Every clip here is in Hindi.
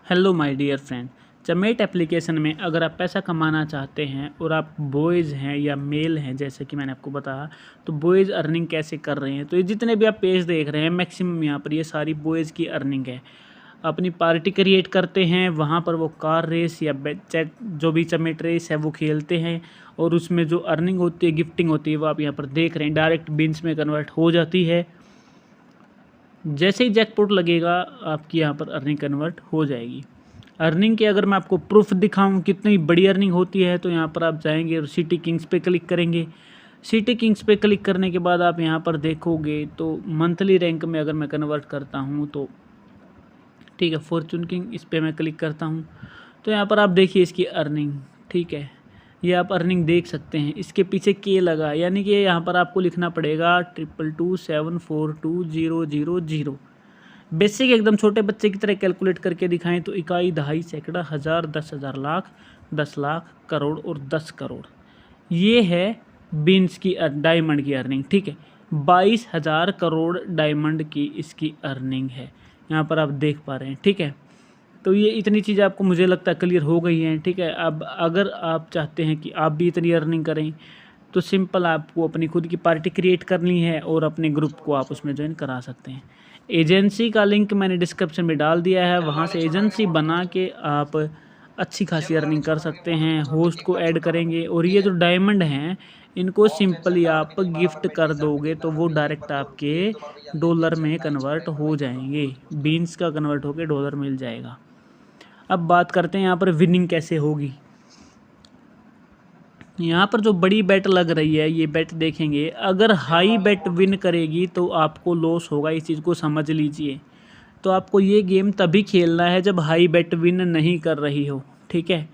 Hello my dear friend. Chamet application में अगर आप पैसा कमाना चाहते हैं और आप बॉयज़ हैं या मेल हैं, जैसे कि मैंने आपको बताया, तो बॉयज़ अर्निंग कैसे कर रहे हैं। तो ये जितने भी आप पेज देख रहे हैं मैक्सिमम यहाँ पर ये सारी बॉयज़ की अर्निंग है। अपनी पार्टी क्रिएट करते हैं, वहाँ पर वो कार रेस या चैट जो भी चमेट रेस है वो खेलते हैं और उसमें जो अर्निंग होती है, गिफ्टिंग होती है, वो आप यहाँ पर देख रहे हैं डायरेक्ट बिन्स में कन्वर्ट हो जाती है। जैसे ही जैकपॉट लगेगा आपकी यहाँ पर अर्निंग कन्वर्ट हो जाएगी। अर्निंग के अगर मैं आपको प्रूफ दिखाऊं कितनी बड़ी अर्निंग होती है, तो यहाँ पर आप जाएंगे और सिटी किंग्स पे क्लिक करेंगे। सिटी किंग्स पे क्लिक करने के बाद आप यहाँ पर देखोगे तो मंथली रैंक में अगर मैं कन्वर्ट करता हूँ तो ठीक है, फॉर्चून किंग इस पर मैं क्लिक करता हूँ तो यहाँ पर आप देखिए इसकी अर्निंग। ठीक है, ये आप अर्निंग देख सकते हैं। इसके पीछे के लगा, यानी कि यहाँ पर आपको लिखना पड़ेगा 2227420000। बेसिक एकदम छोटे बच्चे की तरह कैलकुलेट करके दिखाएं तो इकाई, दहाई, सैकड़ा, हज़ार, 10,000, लाख, 10 लाख, करोड़ और 10 करोड़। ये है बीन्स की डायमंड की अर्निंग। ठीक है, 22,000 करोड़ डायमंड की इसकी अर्निंग है, यहाँ पर आप देख पा रहे हैं। ठीक है, तो ये इतनी चीज़ें आपको मुझे लगता है क्लियर हो गई हैं। ठीक है, अब अगर आप चाहते हैं कि आप भी इतनी अर्निंग करें तो सिंपल आपको अपनी खुद की पार्टी क्रिएट करनी है और अपने ग्रुप को आप उसमें ज्वाइन करा सकते हैं। एजेंसी का लिंक मैंने डिस्क्रिप्शन में डाल दिया है, वहाँ से एजेंसी बना के आप अच्छी खासी अर्निंग कर सकते हैं। होस्ट को ऐड करेंगे और ये जो डायमंड हैं इनको सिंपली आप गिफ्ट कर दोगे तो वो डायरेक्ट आपके डॉलर में कन्वर्ट हो जाएंगे। बीन्स का कन्वर्ट होकर डॉलर मिल जाएगा। अब बात करते हैं यहाँ पर विनिंग कैसे होगी। यहाँ पर जो बड़ी बेट लग रही है, ये बेट देखेंगे, अगर हाई बेट विन करेगी तो आपको लॉस होगा, इस चीज़ को समझ लीजिए। तो आपको ये गेम तभी खेलना है जब हाई बेट विन नहीं कर रही हो। ठीक है,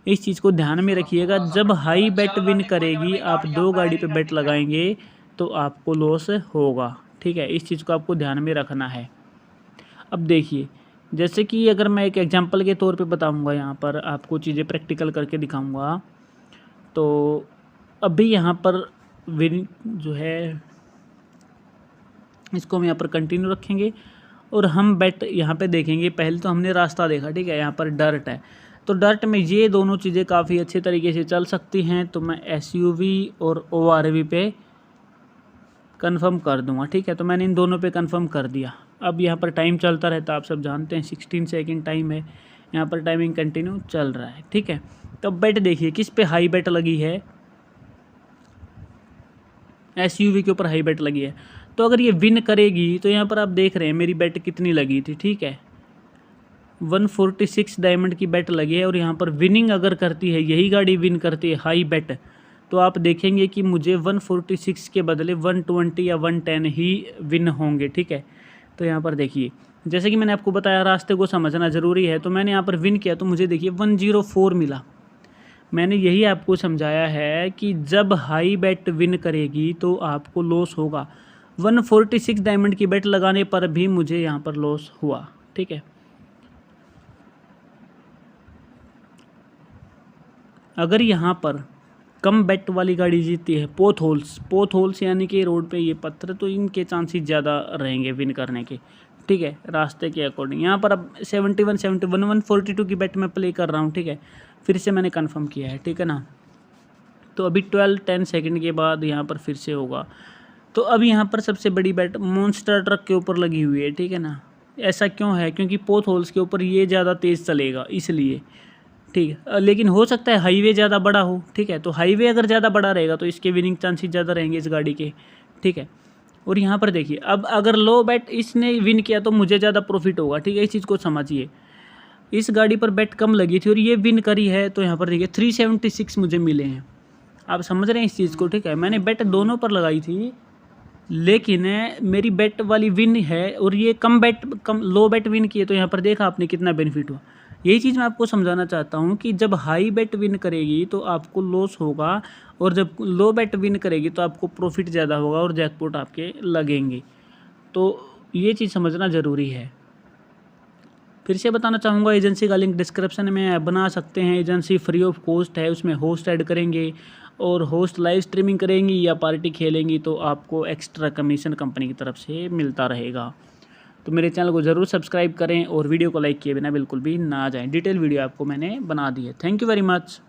इस चीज़ को ध्यान में रखिएगा। जब हाई बेट विन करेगी, आप 2 गाड़ी पे बेट लगाएंगे तो आपको लॉस होगा। ठीक है, इस चीज़ को आपको ध्यान में रखना है। अब देखिए, जैसे कि अगर मैं एक एग्जांपल के तौर पे बताऊंगा, यहाँ पर आपको चीज़ें प्रैक्टिकल करके दिखाऊंगा। तो अभी यहाँ पर विन जो है इसको हम यहाँ पर कंटिन्यू रखेंगे और हम बेट यहाँ पे देखेंगे। पहले तो हमने रास्ता देखा, ठीक है, यहाँ पर डर्ट है, तो डर्ट में ये दोनों चीज़ें काफ़ी अच्छे तरीके से चल सकती हैं। तो मैं SUV और ORV पे कंफर्म कर दूंगा। ठीक है, तो मैंने इन दोनों पे कंफर्म कर दिया। अब यहाँ पर टाइम चलता रहता है, आप सब जानते हैं 16 सेकंड टाइम है, यहाँ पर टाइमिंग कंटिन्यू चल रहा है। ठीक है, तो बेट देखिए किस पे हाई बेट लगी है, SUV के ऊपर हाई बेट लगी है। तो अगर ये विन करेगी तो यहाँ पर आप देख रहे हैं मेरी बेट कितनी लगी थी। ठीक है, 146 डायमंड की बेट लगी है और यहाँ पर विनिंग अगर करती है, यही गाड़ी विन करती है हाई बेट, तो आप देखेंगे कि मुझे 146 के बदले 120 या 110 ही विन होंगे। ठीक है, तो यहाँ पर देखिए, जैसे कि मैंने आपको बताया रास्ते को समझना ज़रूरी है। तो मैंने यहाँ पर विन किया तो मुझे देखिए 104 मिला। मैंने यही आपको समझाया है कि जब हाई बेट विन करेगी तो आपको लॉस होगा। 146 डायमंड की बेट लगाने पर भी मुझे यहाँ पर लॉस हुआ। ठीक है, अगर यहाँ पर कम बेट वाली गाड़ी जीतती है, पोथ होल्स यानी कि रोड पे ये पत्थर, तो इनके चांसेस ज़्यादा रहेंगे विन करने के। ठीक है, रास्ते के अकॉर्डिंग। यहाँ पर अब 71, 71, 142 की बेट मैं प्ले कर रहा हूँ। ठीक है, फिर से मैंने कंफर्म किया है। ठीक है ना, तो अभी 12-10 सेकंड के बाद यहाँ पर फिर से होगा। तो अब यहाँ पर सबसे बड़ी बेट मॉन्स्टर ट्रक के ऊपर लगी हुई है। ठीक है ना, ऐसा क्यों है? क्योंकि पोथ होल्स के ऊपर ये ज़्यादा तेज़ चलेगा इसलिए। ठीक है, लेकिन हो सकता है हाईवे ज़्यादा बड़ा हो। ठीक है, तो हाईवे अगर ज़्यादा बड़ा रहेगा तो इसके विनिंग चांसेस ज़्यादा रहेंगे इस गाड़ी के। ठीक है, और यहाँ पर देखिए, अब अगर लो बेट इसने विन किया तो मुझे ज़्यादा प्रॉफिट होगा। ठीक है, इस चीज़ को समझिए। इस गाड़ी पर बेट कम लगी थी और ये विन करी है, तो यहाँ पर देखिए 376 मुझे मिले हैं। आप समझ रहे हैं इस चीज़ को? ठीक है, मैंने बेट दोनों पर लगाई थी, लेकिन मेरी बेट वाली विन है और ये कम लो बेट विन किए, तो यहाँ पर देखा आपने कितना बेनिफिट हुआ। यही चीज़ मैं आपको समझाना चाहता हूँ कि जब हाई बेट विन करेगी तो आपको लॉस होगा और जब लो बेट विन करेगी तो आपको प्रॉफिट ज़्यादा होगा और जैकपॉट आपके लगेंगे। तो ये चीज़ समझना ज़रूरी है। फिर से बताना चाहूँगा, एजेंसी का लिंक डिस्क्रिप्शन में बना सकते हैं। एजेंसी फ्री ऑफ कॉस्ट है, उसमें होस्ट ऐड करेंगे और होस्ट लाइव स्ट्रीमिंग करेंगी या पार्टी खेलेंगी तो आपको एक्स्ट्रा कमीशन कंपनी की तरफ से मिलता रहेगा। तो मेरे चैनल को ज़रूर सब्सक्राइब करें और वीडियो को लाइक किए बिना बिल्कुल भी ना जाएं। डिटेल वीडियो आपको मैंने बना दी है। Thank you very much.